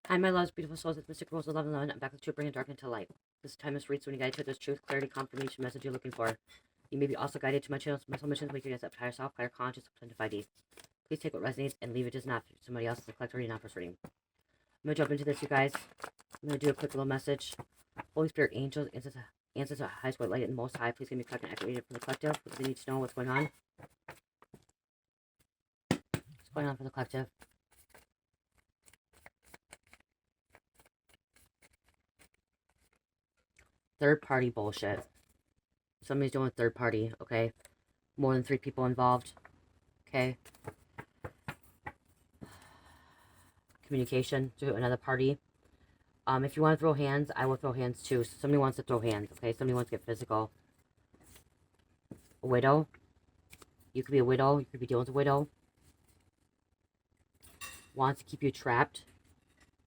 Hi, my loves, beautiful souls. It's Mystic Rose 1111. I'm back with you, bringing dark into light. This time is reads when you guide to this truth, clarity, confirmation message you're looking for. You may be also guided to my channel's mental missions, where you can get up higher self, higher conscious, up to 5D. Please take what resonates and leave it as not. Somebody else is a collector reading, not first reading. I'm gonna jump into this, you guys. I'm gonna do a quick little message. Holy Spirit, angels, answers to highest white light and most high. Please give me a collective accurate reading from the collective because they need to know what's going on. What's going on for the collective? Third party bullshit. Somebody's doing third party, okay? More than 3 people involved, okay? Communication to another party. If you want to throw hands, I will throw hands too. So somebody wants to throw hands, okay? Somebody wants to get physical. A widow. You could be a widow. You could be dealing with a widow. Wants to keep you trapped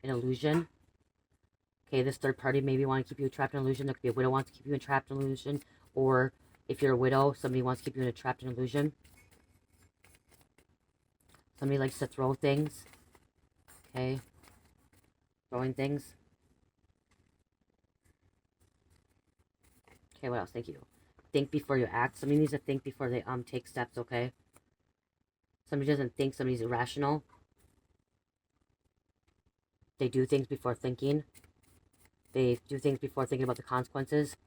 in illusion. Okay, this third party maybe want to keep you trapped in illusion. There could be a widow wants to keep you trapped in illusion. Or if you're a widow, somebody wants to keep you in a trapped in illusion. Somebody likes to throw things. Okay. Throwing things. Okay, what else? Thank you. Think before you act. Somebody needs to think before they take steps, okay? Somebody doesn't think, somebody's irrational. They do things before thinking. They do things before thinking about the consequences.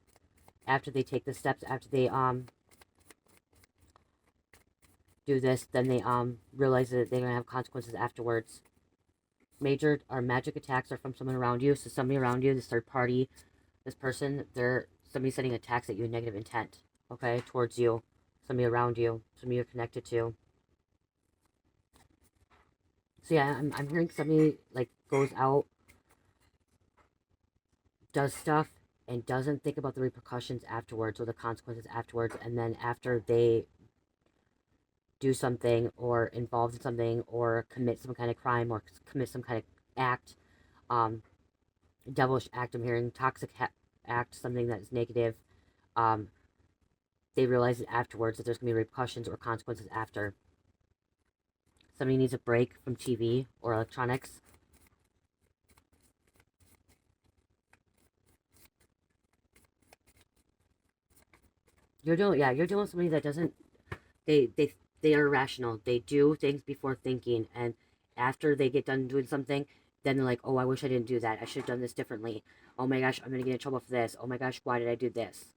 After they take the steps, after they do this, then they realize that they're gonna have consequences afterwards. Major or magic attacks are from someone around you. So somebody around you, this third party, this person, somebody setting attacks at you, negative intent, okay, towards you. Somebody around you, somebody you're connected to. So yeah, I'm hearing somebody like goes out, does stuff, and doesn't think about the repercussions afterwards or the consequences afterwards, and then after they do something or involved in something or commit some kind of crime or commit some kind of act, devilish act, I'm hearing toxic act, something that is negative, they realize it afterwards that there's going to be repercussions or consequences after. Somebody needs a break from TV or electronics. You're dealing with somebody that doesn't, they are irrational. They do things before thinking, and after they get done doing something, then they're like, oh, I wish I didn't do that. I should have done this differently. Oh my gosh, I'm going to get in trouble for this. Oh my gosh, why did I do this?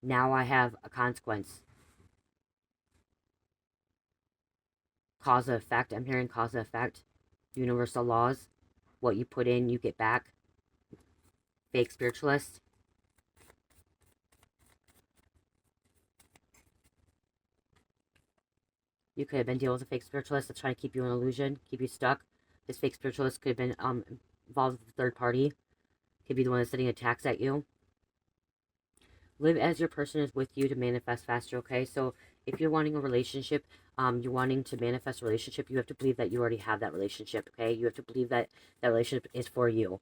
Now I have a consequence. Cause and effect. I'm hearing cause and effect. Universal laws. What you put in, you get back. Fake spiritualist. You could have been dealing with a fake spiritualist that's trying to keep you in illusion, keep you stuck. This fake spiritualist could have been involved with a third party. Could be the one that's sending attacks at you. Live as your person is with you to manifest faster, okay? So if you're wanting a relationship, you're wanting to manifest a relationship, you have to believe that you already have that relationship, okay? You have to believe that that relationship is for you,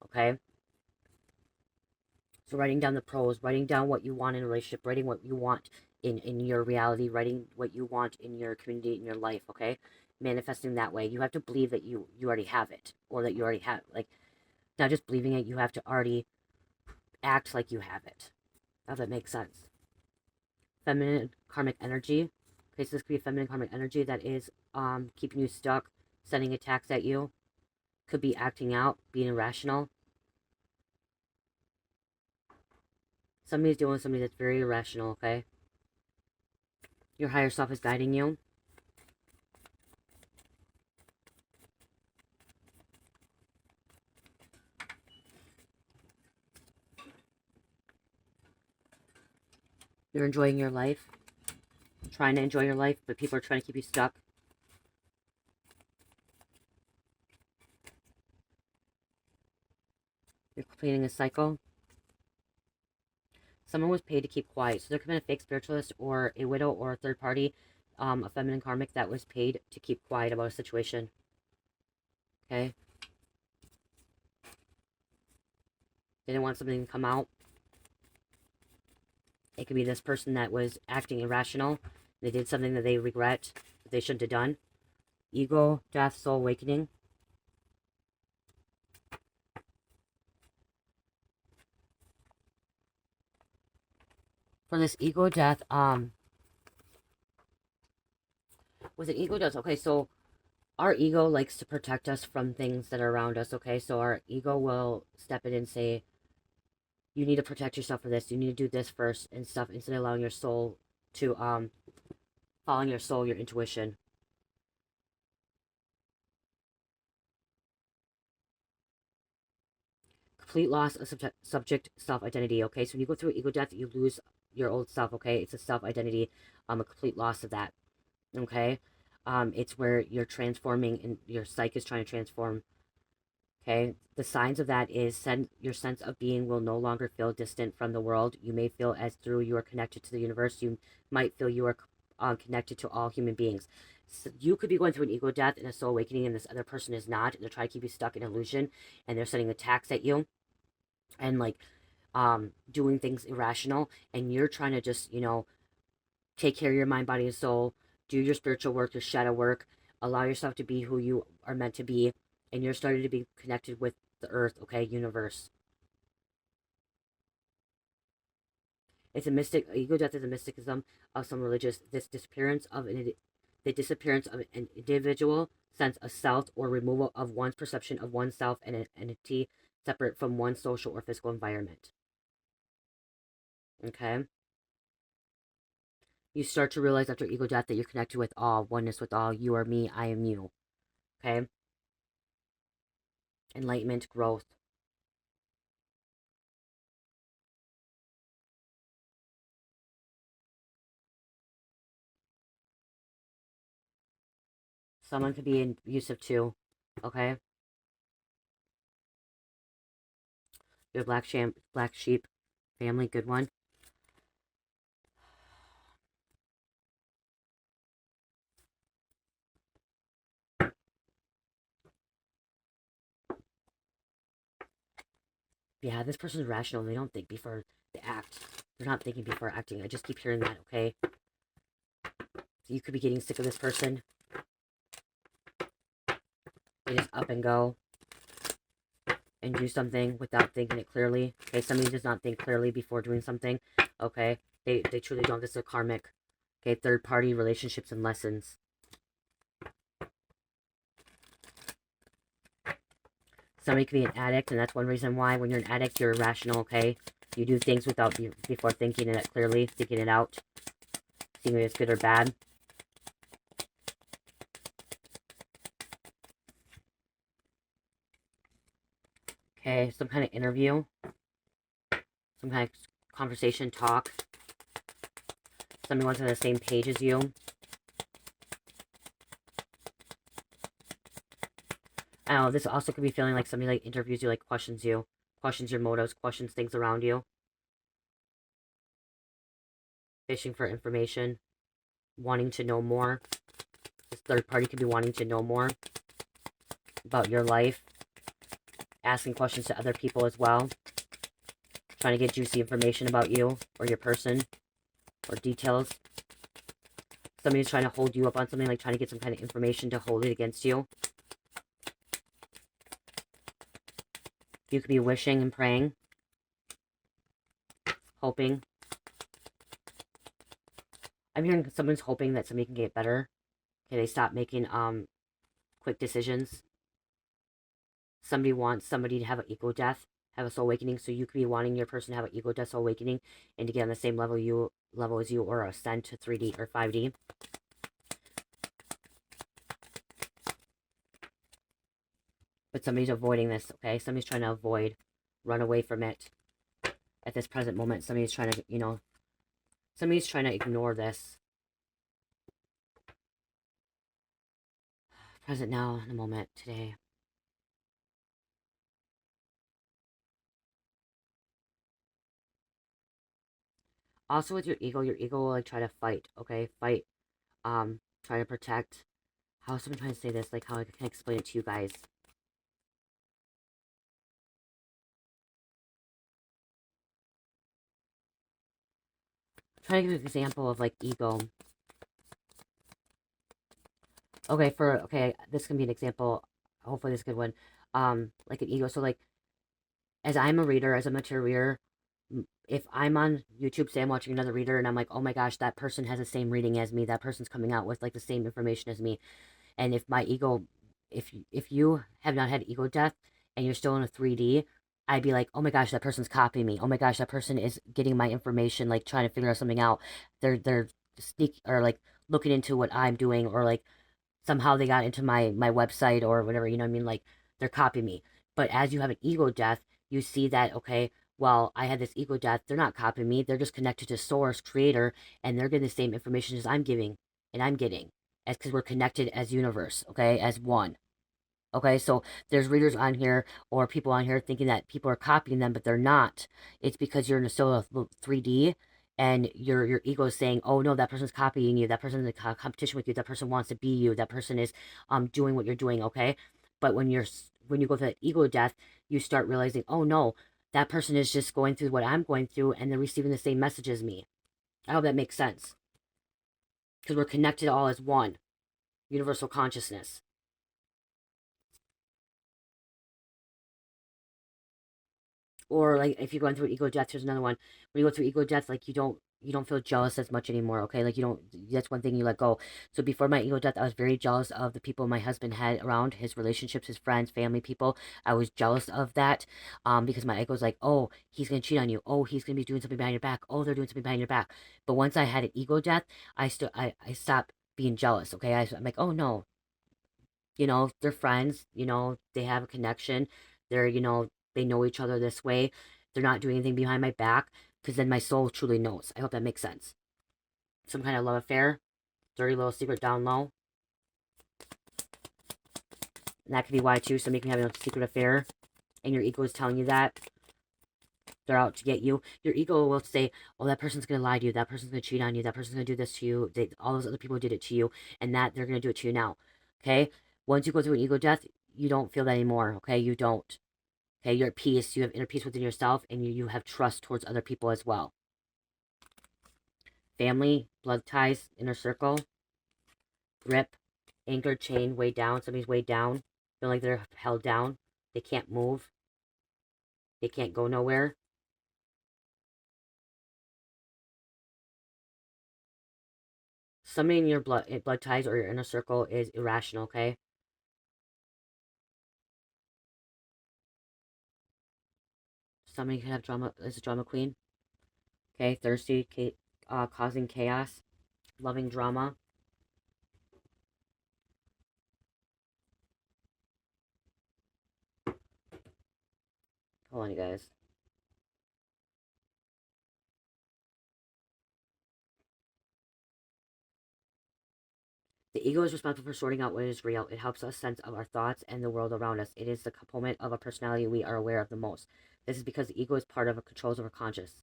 okay? So writing down the pros, writing down what you want in a relationship, writing what you want in your reality, writing what you want in your community, in your life, okay? Manifesting that way. You have to believe that you already have it, or that you already have, like, not just believing it, you have to already act like you have it. If that makes sense. Feminine karmic energy. Okay, so this could be a feminine karmic energy that is keeping you stuck, sending attacks at you. Could be acting out, being irrational. Somebody's dealing with somebody that's very irrational, okay? Your higher self is guiding you. You're enjoying your life. Trying to enjoy your life, but people are trying to keep you stuck. You're completing a cycle. Someone was paid to keep quiet. So there could have been a fake spiritualist or a widow or a third party, a feminine karmic that was paid to keep quiet about a situation. Okay? They didn't want something to come out. It could be this person that was acting irrational. They did something that they regret, that they shouldn't have done. Ego, death, soul awakening. For this ego death, with an ego death, okay, so our ego likes to protect us from things that are around us, okay? So our ego will step in and say, you need to protect yourself for this. You need to do this first and stuff instead of allowing your soul to, following your soul, your intuition. Complete loss of subject self-identity, okay? So when you go through ego death, you lose your old self, okay? It's a self-identity, a complete loss of that, okay? It's where you're transforming and your psyche is trying to transform. Okay, the signs of that is your sense of being will no longer feel distant from the world. You may feel as through you are connected to the universe. You might feel you are connected to all human beings. So you could be going through an ego death and a soul awakening, and this other person is not. And they're trying to keep you stuck in illusion, and they're sending attacks at you, and like doing things irrational, and you're trying to just take care of your mind, body, and soul. Do your spiritual work, your shadow work. Allow yourself to be who you are meant to be, and you're starting to be connected with the earth, okay, universe. It's a mystic. Ego death is a mysticism of some religious. The disappearance of an individual sense of self or removal of one's perception of oneself and an entity separate from one's social or physical environment. Okay. You start to realize after ego death that you're connected with all, oneness with all. You are me, I am you. Okay. Enlightenment, growth. Someone could be abusive too. Okay. Your black sheep family, good one. Yeah, this person's rational. They don't think before they act. They're not thinking before acting. I just keep hearing that, okay? So you could be getting sick of this person. They just up and go and do something without thinking it clearly. Okay, somebody does not think clearly before doing something. Okay, they truly don't. This is a karmic. Okay, third party relationships and lessons. Somebody could be an addict, and that's one reason why when you're an addict, you're irrational, okay? You do things without before thinking it clearly, thinking it out, seeing if it's good or bad. Okay, some kind of interview, some kind of conversation, talk. Somebody wants on the same page as you. I don't know, this also could be feeling like somebody like interviews you, like questions your motives, questions things around you. Fishing for information, wanting to know more. This third party could be wanting to know more about your life, asking questions to other people as well, trying to get juicy information about you or your person or details. Somebody's trying to hold you up on something, like trying to get some kind of information to hold it against you. You could be wishing and praying, hoping. I'm hearing someone's hoping that somebody can get better. Okay, they stop making quick decisions. Somebody wants somebody to have an ego death, have a soul awakening. So you could be wanting your person to have an ego death, soul awakening, and to get on the same level as you, or ascend to 3D or 5D. But somebody's avoiding this. Okay, somebody's trying to run away from it. At this present moment, somebody's trying to, somebody's trying to ignore this. Present now, in the moment, today. Also with your ego will like try to fight, okay? Fight, try to protect. How someone trying to say this, like how I can explain it to you guys. I'm trying to give you an example of like ego. Okay, this can be an example. Hopefully this is a good one. Like an ego. So like, as I'm a reader, as a mature reader, if I'm on YouTube, say I'm watching another reader, and I'm like, oh my gosh, that person has the same reading as me. That person's coming out with like the same information as me. And if my ego, if you have not had ego death and you're still in a 3D, I'd be like, oh my gosh, that person's copying me. Oh my gosh, that person is getting my information, like trying to figure out something out. They're sneak or like looking into what I'm doing, or like somehow they got into my website or whatever, you know what I mean? Like they're copying me. But as you have an ego death, you see that, okay, well, I had this ego death. They're not copying me. They're just connected to source, creator, and they're getting the same information as I'm giving and I'm getting. As because we're connected as universe, okay, as one. Okay, so there's readers on here or people on here thinking that people are copying them, but they're not. It's because you're in a solo 3D and your ego is saying, oh no, that person's copying you, that person's in a competition with you, that person wants to be you, that person is doing what you're doing, okay? But when you go through that ego death, you start realizing, oh no, that person is just going through what I'm going through and they're receiving the same message as me. I hope that makes sense. Because we're connected all as one. Universal consciousness. Or like if you're going through ego death, there's another one. When you go through ego death, like you don't feel jealous as much anymore, okay? Like you don't, that's one thing you let go. So before my ego death, I was very jealous of the people my husband had around, his relationships, his friends, family, people. I was jealous of that, because my ego was like, oh, he's gonna cheat on you. Oh, he's gonna be doing something behind your back. Oh, they're doing something behind your back. But once I had an ego death, I stopped being jealous, okay? I'm like, oh no, they're friends, they have a connection. They're, they know each other this way. They're not doing anything behind my back because then my soul truly knows. I hope that makes sense. Some kind of love affair, dirty little secret down low. And that could be why too. Somebody can have a secret affair and your ego is telling you that. They're out to get you. Your ego will say, oh, that person's going to lie to you. That person's going to cheat on you. That person's going to do this to you. All those other people did it to you. And that they're going to do it to you now. Okay? Once you go through an ego death, you don't feel that anymore. Okay? You don't. Okay? You're at peace. You have inner peace within yourself. And you have trust towards other people as well. Family, blood ties, inner circle, grip, anchor, chain, weighed down. Somebody's weighed down. Feel like they're held down. They can't move. They can't go nowhere. Somebody in your blood ties or your inner circle is irrational, okay? Somebody could have drama, is a drama queen, okay? Thirsty, causing chaos, loving drama. Hold on, you guys. The ego is responsible for sorting out what is real. It helps us sense of our thoughts and the world around us. It is the component of a personality we are aware of the most. This is because the ego is part of a controls of our conscious.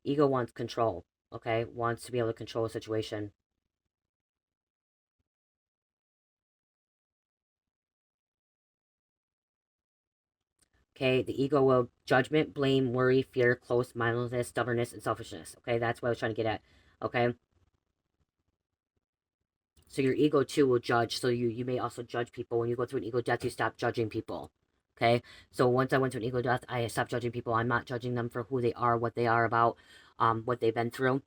Ego wants control, okay? Wants to be able to control a situation. Okay, the ego will judgment, blame, worry, fear, close mindedness, stubbornness, and selfishness. Okay, that's what I was trying to get at. Okay, so your ego too will judge. So you may also judge people. When you go through an ego death, you stop judging people. Okay, so once I went through an ego death, I stopped judging people. I'm not judging them for who they are, what they are about, what they've been through.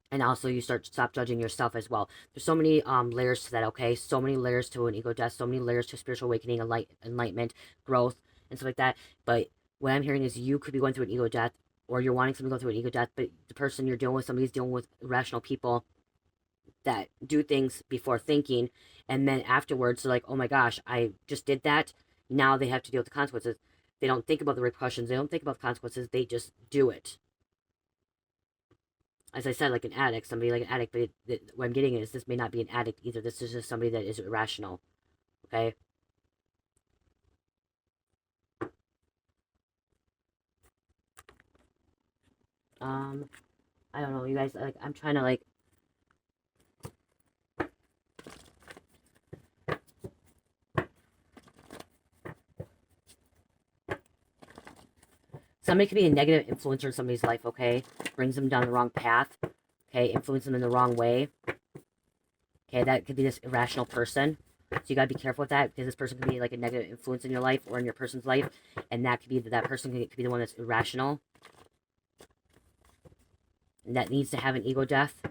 And also you stop judging yourself as well. There's so many layers to that, okay? So many layers to an ego death, so many layers to spiritual awakening, enlightenment, growth, and stuff like that. But what I'm hearing is you could be going through an ego death, or you're wanting someone to go through an ego death, but the person you're dealing with, somebody's dealing with irrational people that do things before thinking, and then afterwards they're like, oh my gosh, I just did that. Now they have to deal with the consequences. They don't think about the repercussions. They don't think about the consequences. They just do it. As I said, like an addict, somebody like an addict, but what I'm getting is this may not be an addict either. This is just somebody that is irrational. Okay? I don't know, you guys, like, I'm trying to, like, somebody could be a negative influencer in somebody's life, okay? Brings them down the wrong path, okay? Influence them in the wrong way. Okay, that could be this irrational person. So you gotta be careful with that, because this person can be like a negative influence in your life or in your person's life, and that could be that person could be the one that's irrational, and that needs to have an ego death.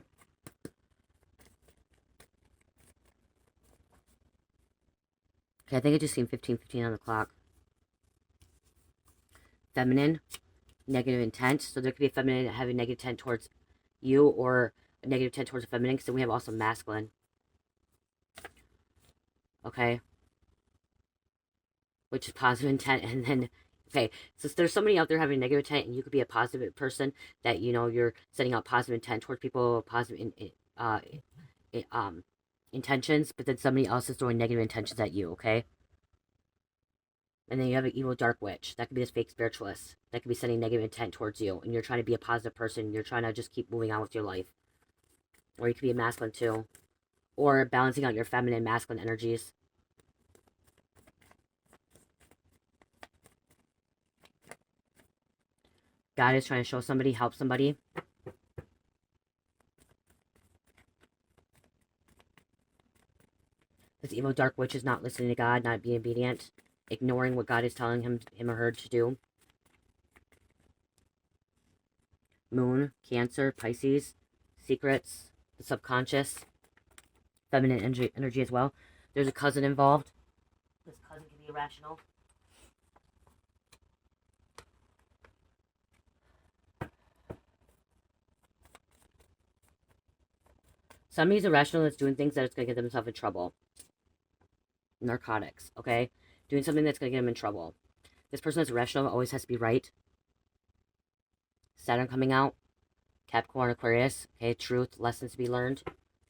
Okay, I think I just seen 15:15 on the clock. Feminine, negative intent. So there could be a feminine having negative intent towards you, or a negative intent towards a feminine, because then we have also masculine. Okay, which is positive intent. And then, okay, so there's somebody out there having negative intent, and you could be a positive person that, you know, you're setting out positive intent towards people, positive intentions, but then somebody else is throwing negative intentions at you. Okay, and then you have an evil dark witch. That could be this fake spiritualist that could be sending negative intent towards you, and you're trying to be a positive person. You're trying to just keep moving on with your life. Or you could be a masculine too, or balancing out your feminine masculine energies. God is trying to show somebody, help somebody. This evil dark witch is not listening to God, not being obedient, ignoring what God is telling him or her to do. Moon, Cancer, Pisces, secrets, the subconscious, feminine energy as well. There's a cousin involved. This cousin can be irrational. Somebody's irrational that's doing things that it's going to get themselves in trouble. Narcotics, okay? Doing something that's going to get them in trouble. This person that's irrational always has to be right. Saturn coming out. Capricorn, Aquarius, okay? Truth, lessons to be learned.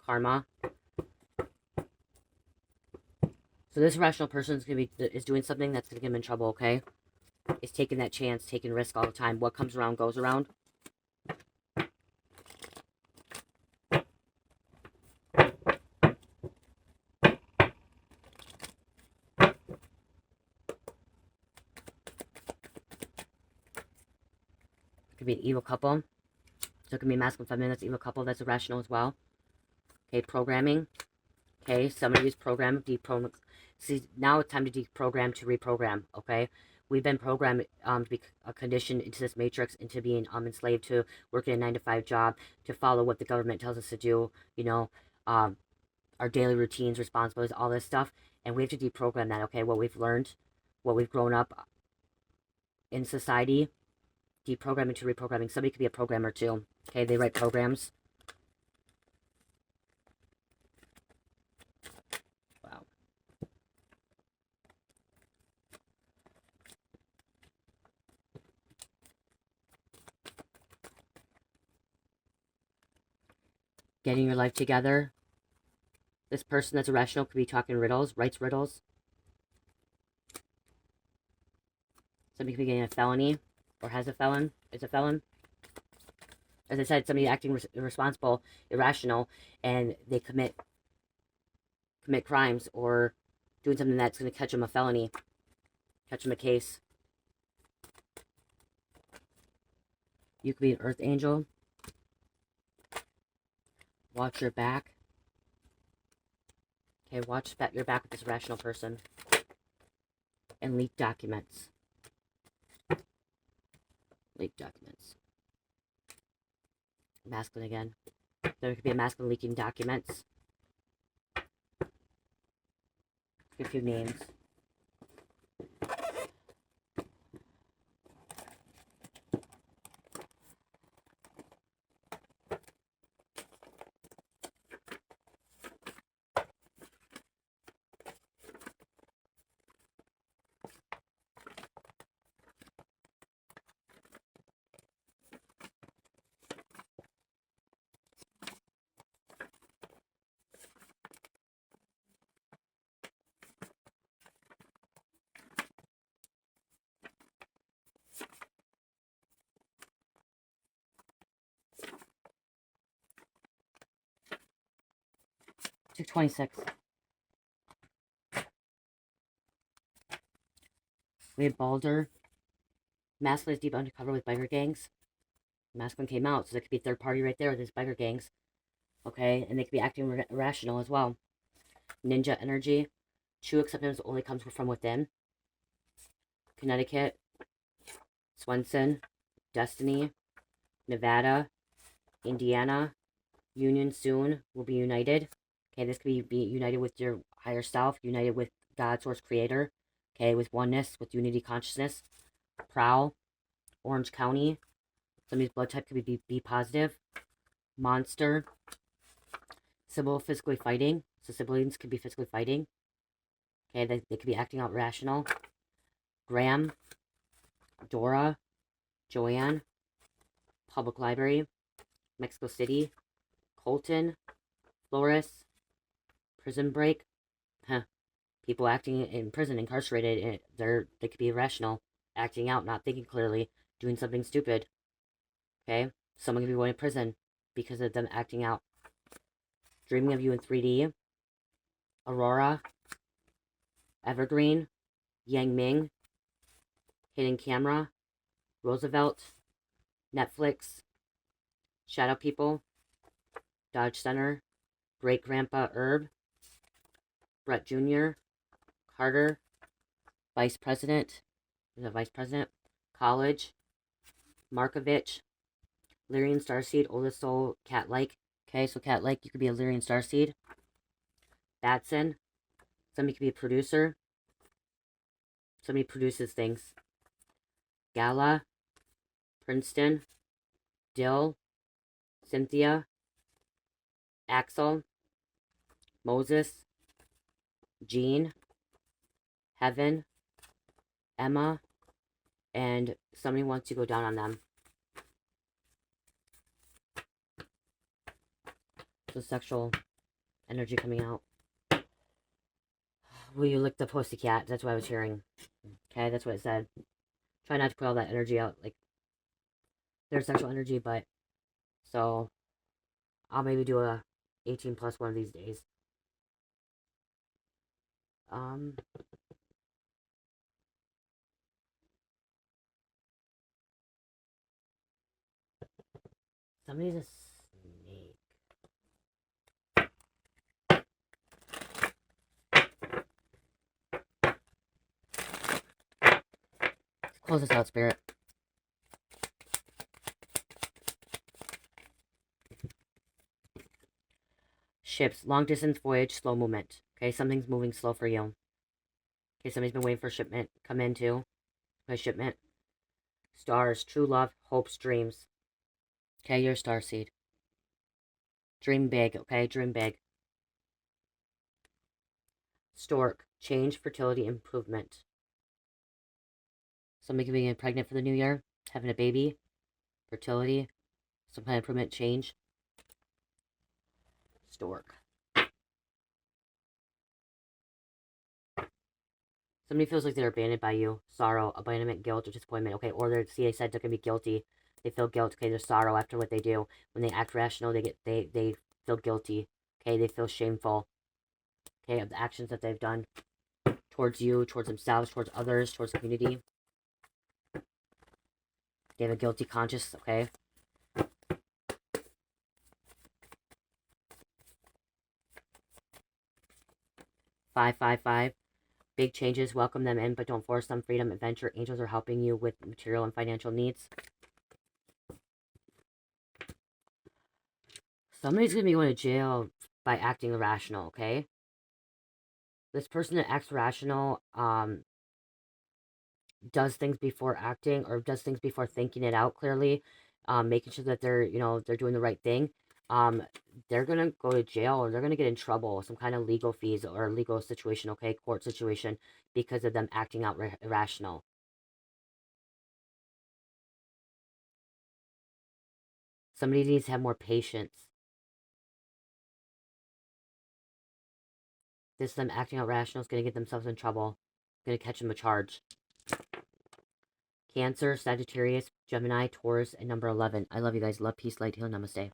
Karma. So this irrational person is doing something that's going to get them in trouble, okay? Is taking that chance, taking risk all the time. What comes around goes around. Could be an evil couple. So it can be a masculine, feminine, that's evil couple, that's irrational as well. Okay, programming. Okay, somebody who's programmed, deprogram. See, now it's time to deprogram to reprogram, okay? We've been programmed to be conditioned into this matrix, into being enslaved to working a 9-to-5 job, to follow what the government tells us to do, you know, our daily routines, responsibilities, all this stuff. And we have to deprogram that, okay? What we've learned, what we've grown up in society, deprogramming to reprogramming. Somebody could be a programmer too. Okay, they write programs. Wow. Getting your life together. This person that's irrational could be talking riddles, writes riddles. Somebody could be getting a felony, or has a felon, is a felon. As I said, somebody acting irresponsible, irrational, and they commit crimes, or doing something that's going to catch them a felony, catch them a case. You could be an earth angel. Watch your back. Okay, watch your back with this irrational person. And leak documents. Leak documents. Masculine again. There could be a masculine leaking documents. A few names. Took 26. We have Balder. Masculine is deep undercover with biker gangs. Masculine came out, so there could be a third party right there with these biker gangs. Okay, and they could be acting irrational as well. Ninja energy. True acceptance only comes from within. Connecticut, Swenson, Destiny, Nevada, Indiana, Union soon will be united. Okay, this could be united with your higher self, united with God, source, creator. Okay, with oneness, with unity consciousness. Prowl, Orange County. Somebody's blood type could be B positive. Monster. Sybil, physically fighting. So siblings could be physically fighting. Okay, they could be acting out rational. Graham, Dora, Joanne, Public Library, Mexico City, Colton, Flores, Prison Break. Huh. People acting in prison, incarcerated, they could be irrational, acting out, not thinking clearly, doing something stupid. Okay? Someone could be going to prison because of them acting out. Dreaming of you in 3D. Aurora, Evergreen, Yang Ming, Hidden Camera, Roosevelt, Netflix, Shadow People, Dodge Center, Great Grandpa Herb, Brett Jr., Carter, Vice President, College, Markovich, Lyrian Starseed, Oldest Soul, Cat-like. Okay, so Cat-like, you could be a Lyrian Starseed. Batson, somebody could be a producer. Somebody produces things. Gala, Princeton, Dill, Cynthia, Axel, Moses, Jean, Heaven, Emma, and somebody wants to go down on them. So sexual energy coming out. Will you lick the pussycat? That's what I was hearing. Okay, that's what it said. Try not to put all that energy out. Like, there's sexual energy, but... So, I'll maybe do a 18 plus one of these days. Somebody's a snake. Let's close this out, Spirit. Ships, long distance voyage, slow movement. Okay, something's moving slow for you. Okay, somebody's been waiting for shipment. Come in too. Okay, shipment. Stars, true love, hopes, dreams. Okay, you're a starseed. Dream big, okay? Dream big. Stork, change, fertility, improvement. Somebody could be getting pregnant for the new year, having a baby, fertility, some kind of improvement, change. Stork. Somebody feels like they're abandoned by you. Sorrow, abandonment, guilt, or disappointment. Okay, or they said they're gonna be guilty. They feel guilt. Okay, there's sorrow after what they do. When they act rational, they feel guilty. Okay, they feel shameful. Okay, of the actions that they've done towards you, towards themselves, towards others, towards the community. They have a guilty conscience. Okay. 555. Big changes, welcome them in, but don't force them. Freedom, adventure, angels are helping you with material and financial needs. Somebody's going to be going to jail by acting irrational, okay? This person that acts rational does things before acting, or does things before thinking it out clearly, making sure that they're, they're doing the right thing. They're going to go to jail, or they're going to get in trouble, some kind of legal fees or legal situation, okay, court situation, because of them acting out irrational. Somebody needs to have more patience. This them acting out rational is going to get themselves in trouble. Going to catch them a charge. Cancer, Sagittarius, Gemini, Taurus, and number 11. I love you guys. Love, peace, light, healing. Namaste.